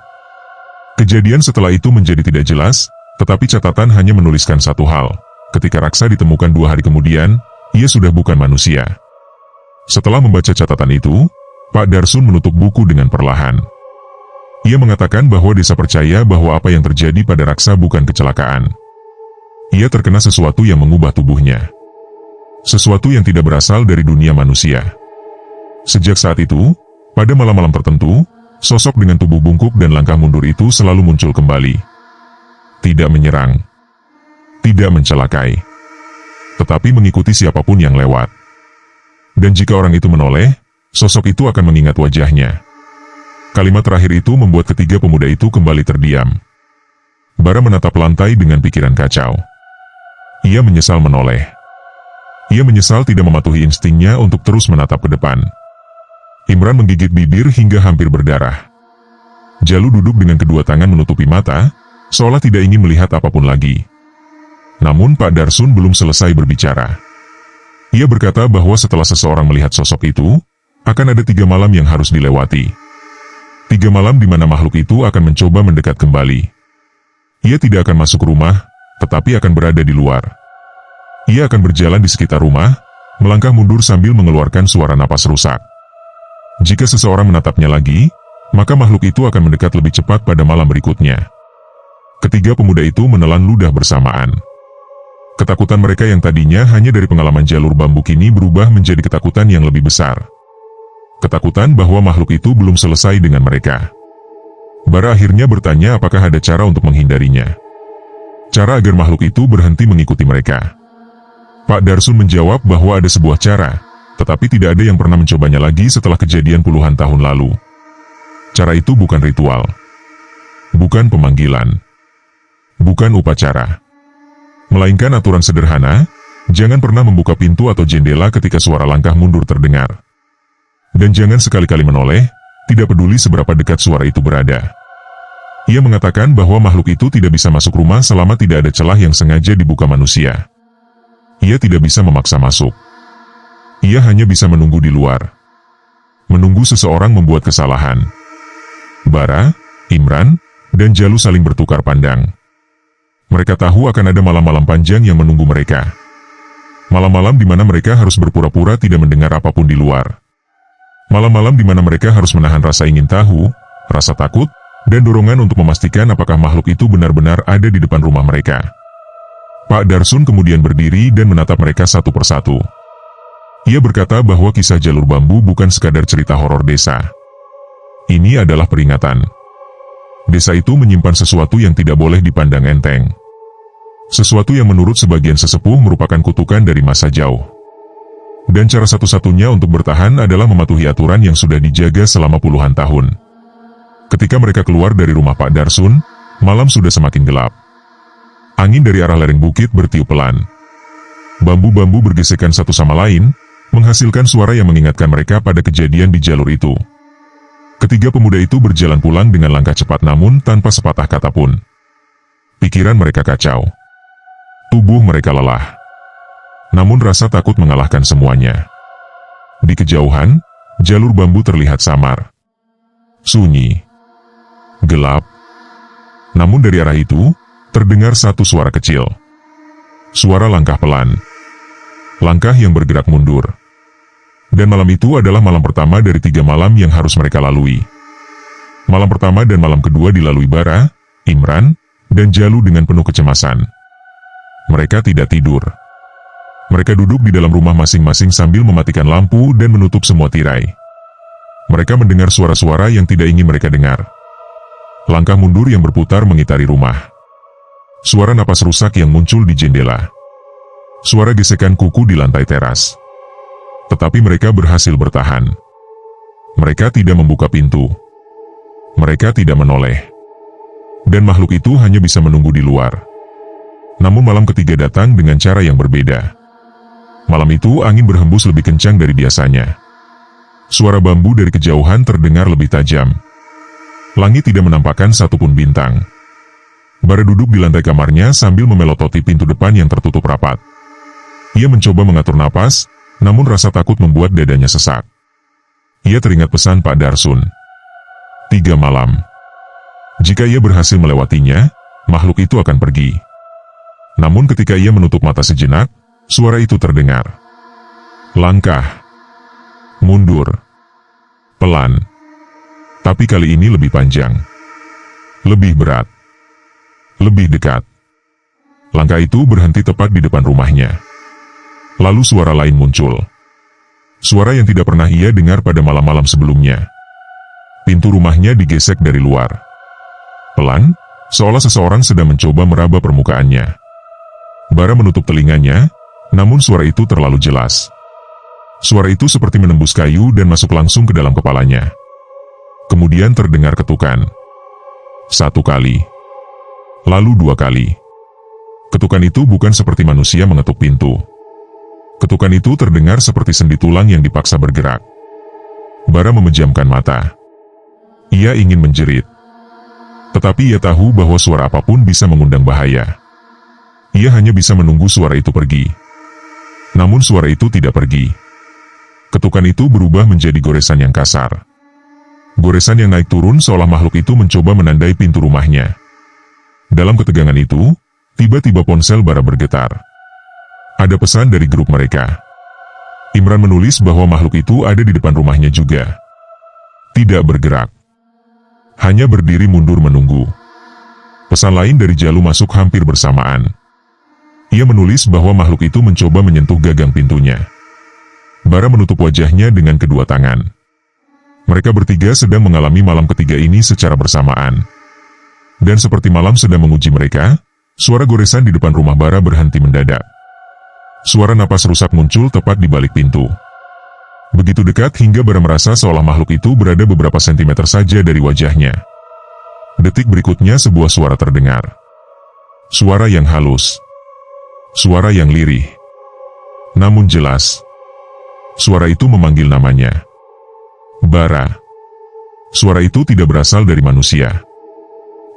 Kejadian setelah itu menjadi tidak jelas, tetapi catatan hanya menuliskan satu hal. Ketika Raksa ditemukan 2 hari kemudian, ia sudah bukan manusia. Setelah membaca catatan itu, Pak Darsun menutup buku dengan perlahan. Ia mengatakan bahwa desa percaya bahwa apa yang terjadi pada Raksa bukan kecelakaan. Ia terkena sesuatu yang mengubah tubuhnya. Sesuatu yang tidak berasal dari dunia manusia. Sejak saat itu, pada malam-malam tertentu, sosok dengan tubuh bungkuk dan langkah mundur itu selalu muncul kembali. Tidak menyerang, tidak mencelakai, tetapi mengikuti siapapun yang lewat. Dan jika orang itu menoleh, sosok itu akan mengingat wajahnya. Kalimat terakhir itu membuat ketiga pemuda itu kembali terdiam. Bara menatap lantai dengan pikiran kacau. Ia menyesal menoleh. Ia menyesal tidak mematuhi instingnya untuk terus menatap ke depan. Imran menggigit bibir hingga hampir berdarah. Jalu duduk dengan kedua tangan menutupi mata, seolah tidak ingin melihat apapun lagi. Namun Pak Darsun belum selesai berbicara. Ia berkata bahwa setelah seseorang melihat sosok itu, akan ada 3 malam yang harus dilewati. 3 malam di mana makhluk itu akan mencoba mendekat kembali. Ia tidak akan masuk rumah, tetapi akan berada di luar. Ia akan berjalan di sekitar rumah, melangkah mundur sambil mengeluarkan suara napas rusak. Jika seseorang menatapnya lagi, maka makhluk itu akan mendekat lebih cepat pada malam berikutnya. Ketiga pemuda itu menelan ludah bersamaan. Ketakutan mereka yang tadinya hanya dari pengalaman jalur bambu kini berubah menjadi ketakutan yang lebih besar. Ketakutan bahwa makhluk itu belum selesai dengan mereka. Bara akhirnya bertanya apakah ada cara untuk menghindarinya. Cara agar makhluk itu berhenti mengikuti mereka. Pak Darsun menjawab bahwa ada sebuah cara, tetapi tidak ada yang pernah mencobanya lagi setelah kejadian puluhan tahun lalu. Cara itu bukan ritual, bukan pemanggilan, bukan upacara, melainkan aturan sederhana. Jangan pernah membuka pintu atau jendela ketika suara langkah mundur terdengar. Dan jangan sekali-kali menoleh, tidak peduli seberapa dekat suara itu berada. Ia mengatakan bahwa makhluk itu tidak bisa masuk rumah selama tidak ada celah yang sengaja dibuka manusia. Ia tidak bisa memaksa masuk. Ia hanya bisa menunggu di luar. Menunggu seseorang membuat kesalahan. Bara, Imran, dan Jalu saling bertukar pandang. Mereka tahu akan ada malam-malam panjang yang menunggu mereka. Malam-malam di mana mereka harus berpura-pura tidak mendengar apapun di luar. Malam-malam di mana mereka harus menahan rasa ingin tahu, rasa takut, dan dorongan untuk memastikan apakah makhluk itu benar-benar ada di depan rumah mereka. Pak Darsun kemudian berdiri dan menatap mereka satu persatu. Ia berkata bahwa kisah jalur bambu bukan sekadar cerita horor desa. Ini adalah peringatan. Desa itu menyimpan sesuatu yang tidak boleh dipandang enteng. Sesuatu yang menurut sebagian sesepuh merupakan kutukan dari masa jauh. Dan cara satu-satunya untuk bertahan adalah mematuhi aturan yang sudah dijaga selama puluhan tahun. Ketika mereka keluar dari rumah Pak Darsun, malam sudah semakin gelap. Angin dari arah lereng bukit bertiup pelan. Bambu-bambu bergesekan satu sama lain, menghasilkan suara yang mengingatkan mereka pada kejadian di jalur itu. Ketiga pemuda itu berjalan pulang dengan langkah cepat namun tanpa sepatah kata pun. Pikiran mereka kacau. Tubuh mereka lelah. Namun rasa takut mengalahkan semuanya. Di kejauhan, jalur bambu terlihat samar. Sunyi. Gelap. Namun dari arah itu, terdengar satu suara kecil. Suara langkah pelan. Langkah yang bergerak mundur. Dan malam itu adalah malam pertama dari 3 malam yang harus mereka lalui. Malam pertama dan malam kedua dilalui Bara, Imran, dan Jalu dengan penuh kecemasan. Mereka tidak tidur. Mereka duduk di dalam rumah masing-masing sambil mematikan lampu dan menutup semua tirai. Mereka mendengar suara-suara yang tidak ingin mereka dengar. Langkah mundur yang berputar mengitari rumah. Suara napas rusak yang muncul di jendela. Suara gesekan kuku di lantai teras. Tetapi mereka berhasil bertahan. Mereka tidak membuka pintu. Mereka tidak menoleh. Dan makhluk itu hanya bisa menunggu di luar. Namun malam ketiga datang dengan cara yang berbeda. Malam itu angin berhembus lebih kencang dari biasanya. Suara bambu dari kejauhan terdengar lebih tajam. Langit tidak menampakkan satupun bintang. Bara duduk di lantai kamarnya sambil memelototi pintu depan yang tertutup rapat. Ia mencoba mengatur napas, namun rasa takut membuat dadanya sesak. Ia teringat pesan Pak Darsun. 3 malam. Jika ia berhasil melewatinya, makhluk itu akan pergi. Namun ketika ia menutup mata sejenak, suara itu terdengar. Langkah. Mundur. Pelan. Tapi kali ini lebih panjang. Lebih berat. Lebih dekat. Langkah itu berhenti tepat di depan rumahnya. Lalu suara lain muncul. Suara yang tidak pernah ia dengar pada malam-malam sebelumnya. Pintu rumahnya digesek dari luar. Pelan, seolah seseorang sedang mencoba meraba permukaannya. Bara menutup telinganya, namun suara itu terlalu jelas. Suara itu seperti menembus kayu dan masuk langsung ke dalam kepalanya. Kemudian terdengar ketukan. 1 kali. Lalu 2 kali. Ketukan itu bukan seperti manusia mengetuk pintu. Ketukan itu terdengar seperti sendi tulang yang dipaksa bergerak. Bara memejamkan mata. Ia ingin menjerit. Tetapi ia tahu bahwa suara apapun bisa mengundang bahaya. Ia hanya bisa menunggu suara itu pergi. Namun suara itu tidak pergi. Ketukan itu berubah menjadi goresan yang kasar. Goresan yang naik turun seolah makhluk itu mencoba menandai pintu rumahnya. Dalam ketegangan itu, tiba-tiba ponsel Bara bergetar. Ada pesan dari grup mereka. Imran menulis bahwa makhluk itu ada di depan rumahnya juga. Tidak bergerak. Hanya berdiri mundur menunggu. Pesan lain dari Jalu masuk hampir bersamaan. Ia menulis bahwa makhluk itu mencoba menyentuh gagang pintunya. Bara menutup wajahnya dengan kedua tangan. Mereka bertiga sedang mengalami malam ketiga ini secara bersamaan. Dan seperti malam sedang menguji mereka, suara goresan di depan rumah Bara berhenti mendadak. Suara napas rusak muncul tepat di balik pintu. Begitu dekat hingga Bara merasa seolah makhluk itu berada beberapa sentimeter saja dari wajahnya. Detik berikutnya sebuah suara terdengar. Suara yang halus. Suara yang lirih. Namun jelas. Suara itu memanggil namanya. Bara. Suara itu tidak berasal dari manusia.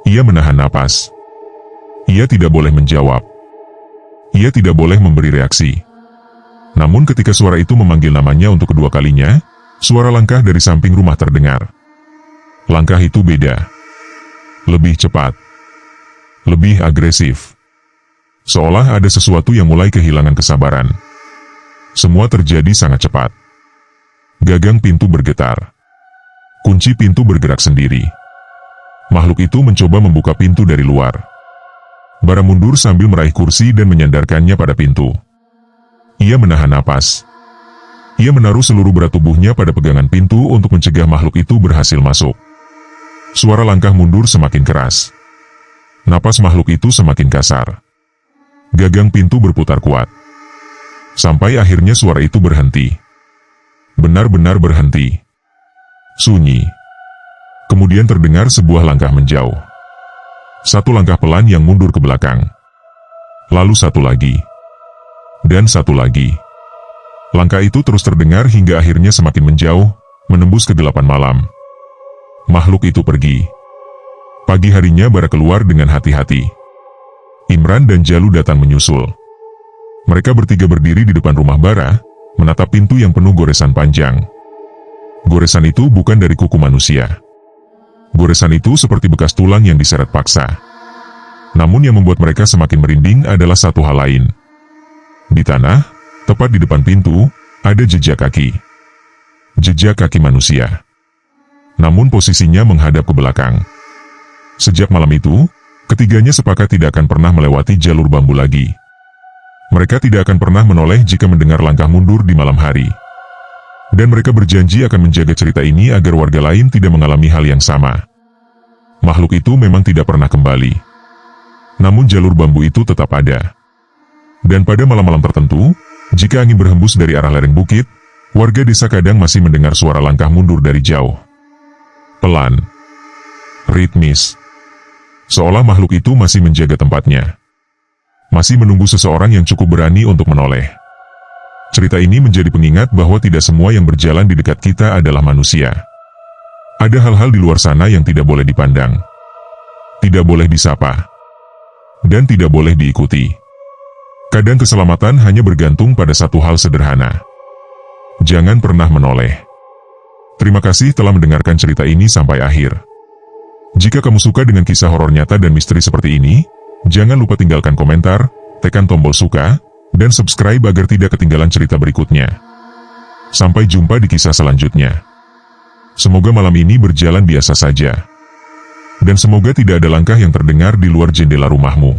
Ia menahan napas. Ia tidak boleh menjawab. Ia tidak boleh memberi reaksi. Namun ketika suara itu memanggil namanya untuk kedua kalinya, suara langkah dari samping rumah terdengar. Langkah itu beda. Lebih cepat. Lebih agresif. Seolah ada sesuatu yang mulai kehilangan kesabaran. Semua terjadi sangat cepat. Gagang pintu bergetar. Kunci pintu bergerak sendiri. Makhluk itu mencoba membuka pintu dari luar. Bara mundur sambil meraih kursi dan menyandarkannya pada pintu. Ia menahan napas. Ia menaruh seluruh berat tubuhnya pada pegangan pintu untuk mencegah makhluk itu berhasil masuk. Suara langkah mundur semakin keras. Napas makhluk itu semakin kasar. Gagang pintu berputar kuat. Sampai akhirnya suara itu berhenti. Benar-benar berhenti. Sunyi. Kemudian terdengar sebuah langkah menjauh. 1 langkah pelan yang mundur ke belakang. Lalu 1 lagi. Dan 1 lagi. Langkah itu terus terdengar hingga akhirnya semakin menjauh, menembus kegelapan malam. Makhluk itu pergi. Pagi harinya Bara keluar dengan hati-hati. Imran dan Jalu datang menyusul. Mereka bertiga berdiri di depan rumah Bara, menatap pintu yang penuh goresan panjang. Goresan itu bukan dari kuku manusia. Goresan itu seperti bekas tulang yang diseret paksa. Namun yang membuat mereka semakin merinding adalah satu hal lain. Di tanah, tepat di depan pintu, ada jejak kaki. Jejak kaki manusia. Namun posisinya menghadap ke belakang. Sejak malam itu, ketiganya sepakat tidak akan pernah melewati jalur bambu lagi. Mereka tidak akan pernah menoleh jika mendengar langkah mundur di malam hari. Dan mereka berjanji akan menjaga cerita ini agar warga lain tidak mengalami hal yang sama. Makhluk itu memang tidak pernah kembali. Namun jalur bambu itu tetap ada. Dan pada malam-malam tertentu, jika angin berhembus dari arah lereng bukit, warga desa kadang masih mendengar suara langkah mundur dari jauh. Pelan. Ritmis. Seolah makhluk itu masih menjaga tempatnya. Masih menunggu seseorang yang cukup berani untuk menoleh. Cerita ini menjadi pengingat bahwa tidak semua yang berjalan di dekat kita adalah manusia. Ada hal-hal di luar sana yang tidak boleh dipandang. Tidak boleh disapa. Dan tidak boleh diikuti. Kadang keselamatan hanya bergantung pada satu hal sederhana. Jangan pernah menoleh. Terima kasih telah mendengarkan cerita ini sampai akhir. Jika kamu suka dengan kisah horor nyata dan misteri seperti ini, jangan lupa tinggalkan komentar, tekan tombol suka, dan subscribe agar tidak ketinggalan cerita berikutnya. Sampai jumpa di kisah selanjutnya. Semoga malam ini berjalan biasa saja. Dan semoga tidak ada langkah yang terdengar di luar jendela rumahmu.